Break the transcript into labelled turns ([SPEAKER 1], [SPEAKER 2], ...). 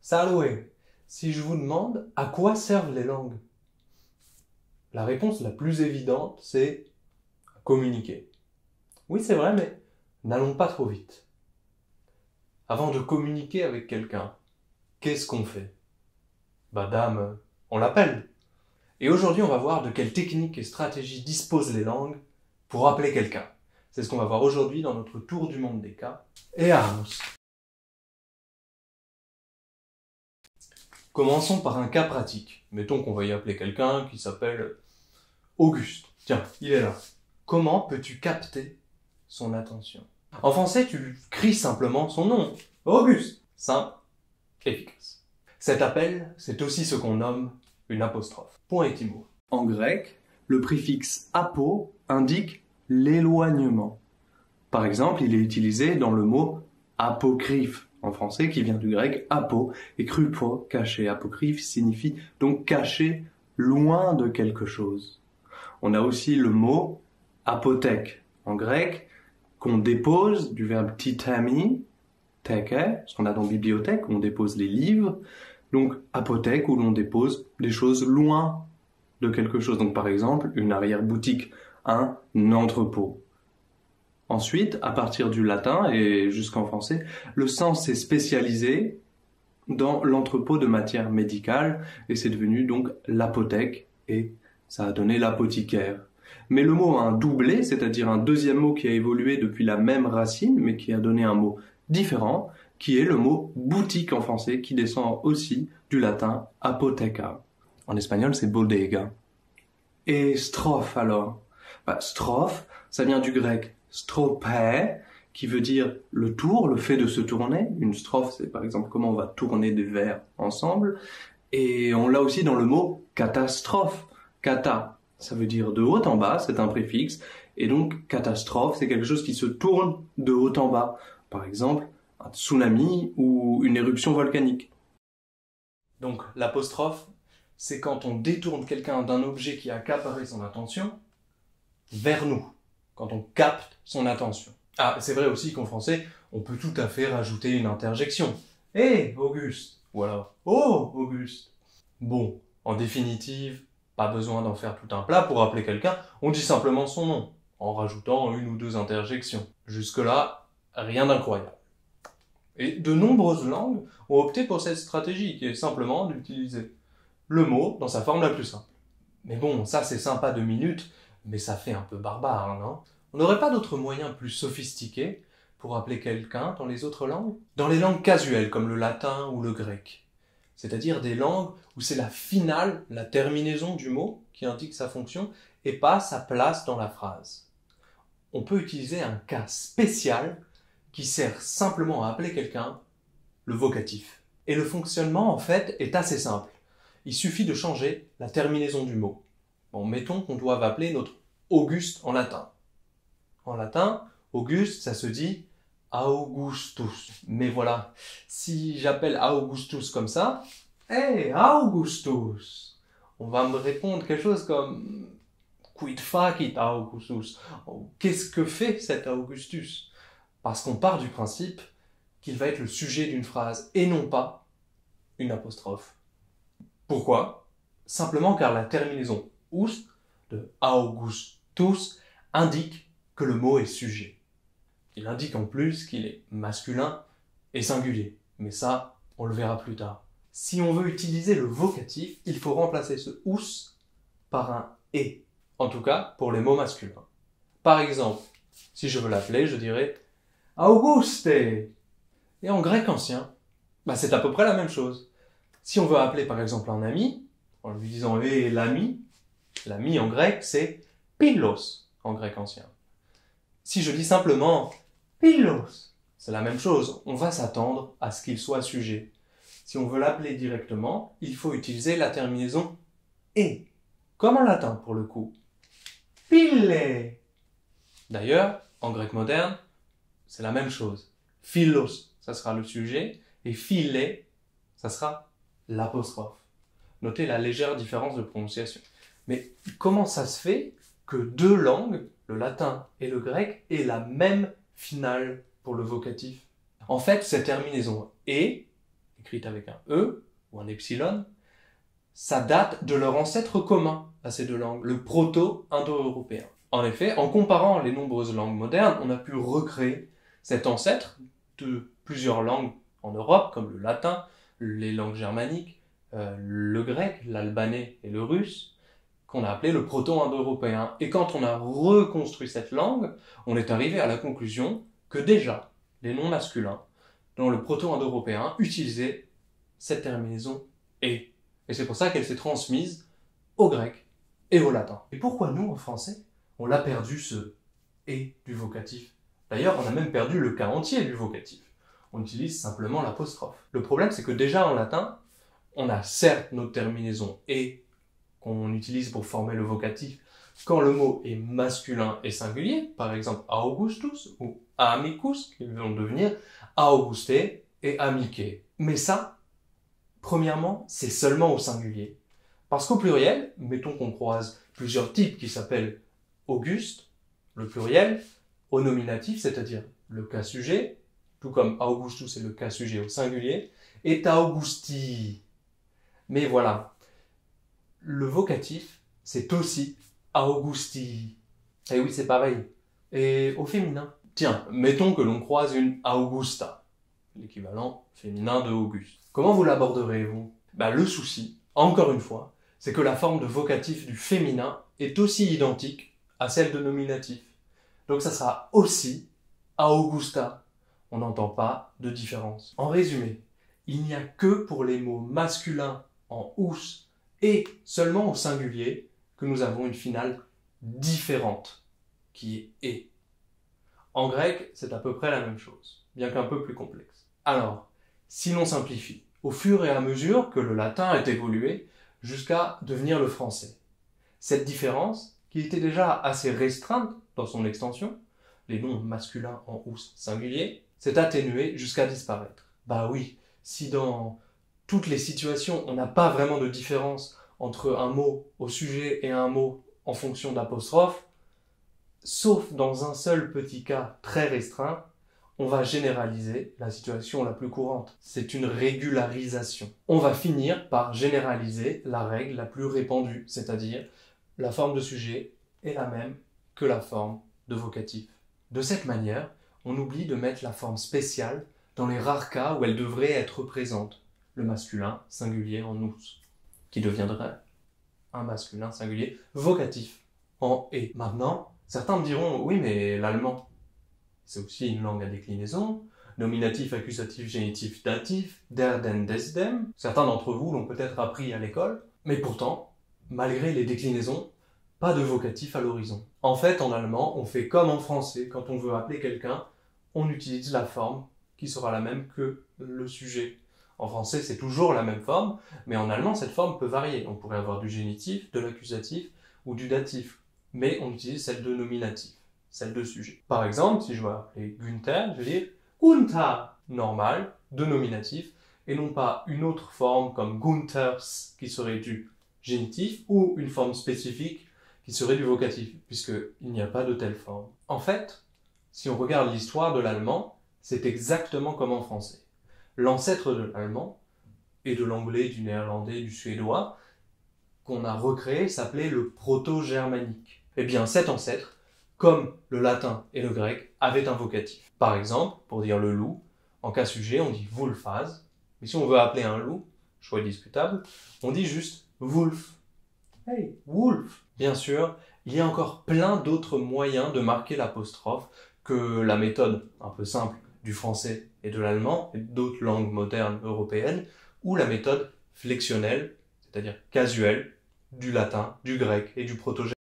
[SPEAKER 1] Salve! Si je vous demande à quoi servent les langues, la réponse la plus évidente, c'est communiquer. Oui, c'est vrai, mais n'allons pas trop vite. Avant de communiquer avec quelqu'un, qu'est-ce qu'on fait? Dame, on l'appelle. Et aujourd'hui, on va voir de quelles techniques et stratégies disposent les langues pour appeler quelqu'un. C'est ce qu'on va voir aujourd'hui dans notre tour du monde des cas. Et vamos! Commençons par un cas pratique. Mettons qu'on va y appeler quelqu'un qui s'appelle Auguste. Tiens, il est là. Comment peux-tu capter son attention? En français, tu cries simplement son nom. Auguste. Simple, efficace. Cet appel, c'est aussi ce qu'on nomme une apostrophe. Point étymologique. En grec, le préfixe apo indique l'éloignement. Par exemple, il est utilisé dans le mot apocryphe en français qui vient du grec apo et krypo, caché. Apocryphe signifie donc caché, loin de quelque chose. On a aussi le mot apothèque en grec qu'on dépose du verbe titami, teke, ce qu'on a dans bibliothèque, on dépose les livres. Donc apothèque où l'on dépose des choses loin de quelque chose. Donc par exemple une arrière-boutique, un entrepôt. Ensuite, à partir du latin et jusqu'en français, le sens s'est spécialisé dans l'entrepôt de matières médicales et c'est devenu donc l'apothèque et ça a donné l'apothicaire. Mais le mot a un doublé, c'est-à-dire un deuxième mot qui a évolué depuis la même racine mais qui a donné un mot différent, qui est le mot boutique en français qui descend aussi du latin apotheca. En espagnol, c'est bodega. Et strophe alors? Strophe, ça vient du grec strope, qui veut dire le tour, le fait de se tourner. Une strophe, c'est par exemple comment on va tourner des vers ensemble. Et on l'a aussi dans le mot catastrophe. Kata, ça veut dire de haut en bas, c'est un préfixe. Et donc, catastrophe, c'est quelque chose qui se tourne de haut en bas. Par exemple, un tsunami ou une éruption volcanique. Donc, l'apostrophe, c'est quand on détourne quelqu'un d'un objet qui a accaparé son attention vers nous. Quand on capte son attention. Ah, c'est vrai aussi qu'en français, on peut tout à fait rajouter une interjection. Hé, Auguste! Ou alors, oh, Auguste! Bon, en définitive, pas besoin d'en faire tout un plat pour appeler quelqu'un, on dit simplement son nom, en rajoutant une ou deux interjections. Jusque-là, rien d'incroyable. Et de nombreuses langues ont opté pour cette stratégie, qui est simplement d'utiliser le mot dans sa forme la plus simple. Mais bon, ça c'est sympa 2 minutes, mais ça fait un peu barbare, non? On n'aurait pas d'autres moyens plus sophistiqués pour appeler quelqu'un dans les autres langues? Dans les langues casuelles, comme le latin ou le grec. C'est-à-dire des langues où c'est la finale, la terminaison du mot qui indique sa fonction et pas sa place dans la phrase. On peut utiliser un cas spécial qui sert simplement à appeler quelqu'un, le vocatif. Et le fonctionnement, en fait, est assez simple. Il suffit de changer la terminaison du mot. Bon, mettons qu'on doive appeler notre Auguste en latin. En latin, Auguste, ça se dit Augustus. Mais voilà, si j'appelle Augustus comme ça, hey, Augustus, on va me répondre quelque chose comme Quid facit Augustus? Qu'est-ce que fait cet Augustus? Parce qu'on part du principe qu'il va être le sujet d'une phrase et non pas une apostrophe. Pourquoi? Simplement car la terminaison ust de Augustus indique que le mot est sujet. Il indique en plus qu'il est masculin et singulier. Mais ça, on le verra plus tard. Si on veut utiliser le vocatif, il faut remplacer ce us par un et. En tout cas, pour les mots masculins. Par exemple, si je veux l'appeler, je dirais Auguste. Et en grec ancien, c'est à peu près la même chose. Si on veut appeler par exemple un ami, en lui disant « hé, l'ami en grec, c'est Pilos en grec ancien. Si je dis simplement Pilos, c'est la même chose, on va s'attendre à ce qu'il soit sujet. Si on veut l'appeler directement, il faut utiliser la terminaison et, comme en latin pour le coup. Pille. D'ailleurs, en grec moderne, c'est la même chose. Philos, ça sera le sujet, et philé, ça sera l'apostrophe. Notez la légère différence de prononciation. Mais comment ça se fait que 2 langues, le latin et le grec, aient la même finale pour le vocatif? En fait, cette terminaison « et » écrite avec un E ou un epsilon, ça date de leur ancêtre commun à ces deux langues, le proto-indo-européen. En effet, en comparant les nombreuses langues modernes, on a pu recréer cet ancêtre de plusieurs langues en Europe, comme le latin, les langues germaniques, le grec, l'albanais et le russe, qu'on a appelé le proto-indo-européen. Et quand on a reconstruit cette langue, on est arrivé à la conclusion que déjà, les noms masculins, dans le proto-indo-européen, utilisaient cette terminaison « et ». Et c'est pour ça qu'elle s'est transmise au grec et au latin. Et pourquoi nous, en français, on l'a perdu ce « et » du vocatif? D'ailleurs, on a même perdu le cas entier du vocatif. On utilise simplement l'apostrophe. Le problème, c'est que déjà en latin, on a certes notre terminaison « et » qu'on utilise pour former le vocatif quand le mot est masculin et singulier, par exemple Augustus ou amicus, qui vont devenir Auguste et amice. Mais ça, premièrement, c'est seulement au singulier. Parce qu'au pluriel, mettons qu'on croise plusieurs types qui s'appellent Auguste, le pluriel, au nominatif, c'est-à-dire le cas sujet, tout comme Augustus est le cas sujet au singulier, est Augusti. Mais voilà, le vocatif, c'est aussi Augusti. Et oui, c'est pareil. Et au féminin. Tiens, mettons que l'on croise une Augusta, l'équivalent féminin de Auguste. Comment vous l'aborderez, vous? Le souci, encore une fois, c'est que la forme de vocatif du féminin est aussi identique à celle de nominatif. Donc ça sera aussi Augusta. On n'entend pas de différence. En résumé, il n'y a que pour les mots masculins en ous et seulement au singulier que nous avons une finale différente, qui est « et ». En grec, c'est à peu près la même chose, bien qu'un peu plus complexe. Alors, si l'on simplifie, au fur et à mesure que le latin a évolué jusqu'à devenir le français, cette différence, qui était déjà assez restreinte dans son extension, les noms masculins en ous singulier, s'est atténuée jusqu'à disparaître. Bah oui, si dans toutes les situations, on n'a pas vraiment de différence entre un mot au sujet et un mot en fonction d'apostrophe, sauf dans un seul petit cas très restreint, on va généraliser la situation la plus courante. C'est une régularisation. On va finir par généraliser la règle la plus répandue, c'est-à-dire la forme de sujet est la même que la forme de vocatif. De cette manière, on oublie de mettre la forme spéciale dans les rares cas où elle devrait être présente, le masculin singulier en ous, qui deviendrait un masculin singulier vocatif en « et ». Maintenant, certains me diront « oui, mais l'allemand, c'est aussi une langue à déclinaison, nominatif, accusatif, génitif, datif, der, den, des, dem ». Certains d'entre vous l'ont peut-être appris à l'école, mais pourtant, malgré les déclinaisons, pas de vocatif à l'horizon. En fait, en allemand, on fait comme en français. Quand on veut appeler quelqu'un, on utilise la forme qui sera la même que le sujet. En français, c'est toujours la même forme, mais en allemand, cette forme peut varier. On pourrait avoir du génitif, de l'accusatif ou du datif, mais on utilise celle de nominatif, celle de sujet. Par exemple, si je veux appeler Günther, je vais dire Gunther, normal, de nominatif, et non pas une autre forme comme Gunthers, qui serait du génitif, ou une forme spécifique qui serait du vocatif, puisqu'il n'y a pas de telle forme. En fait, si on regarde l'histoire de l'allemand, c'est exactement comme en français. L'ancêtre de l'allemand, et de l'anglais, du néerlandais, du suédois, qu'on a recréé s'appelait le proto-germanique. Eh bien, cet ancêtre, comme le latin et le grec, avait un vocatif. Par exemple, pour dire le loup, en cas sujet, on dit Wulfhas, mais si on veut appeler un loup, choix discutable, on dit juste Wolf. Hey, Wolf! Bien sûr, il y a encore plein d'autres moyens de marquer l'apostrophe que la méthode un peu simple du français et de l'allemand et d'autres langues modernes européennes, ou la méthode flexionnelle, c'est-à-dire casuelle, du latin, du grec et du proto-germanique.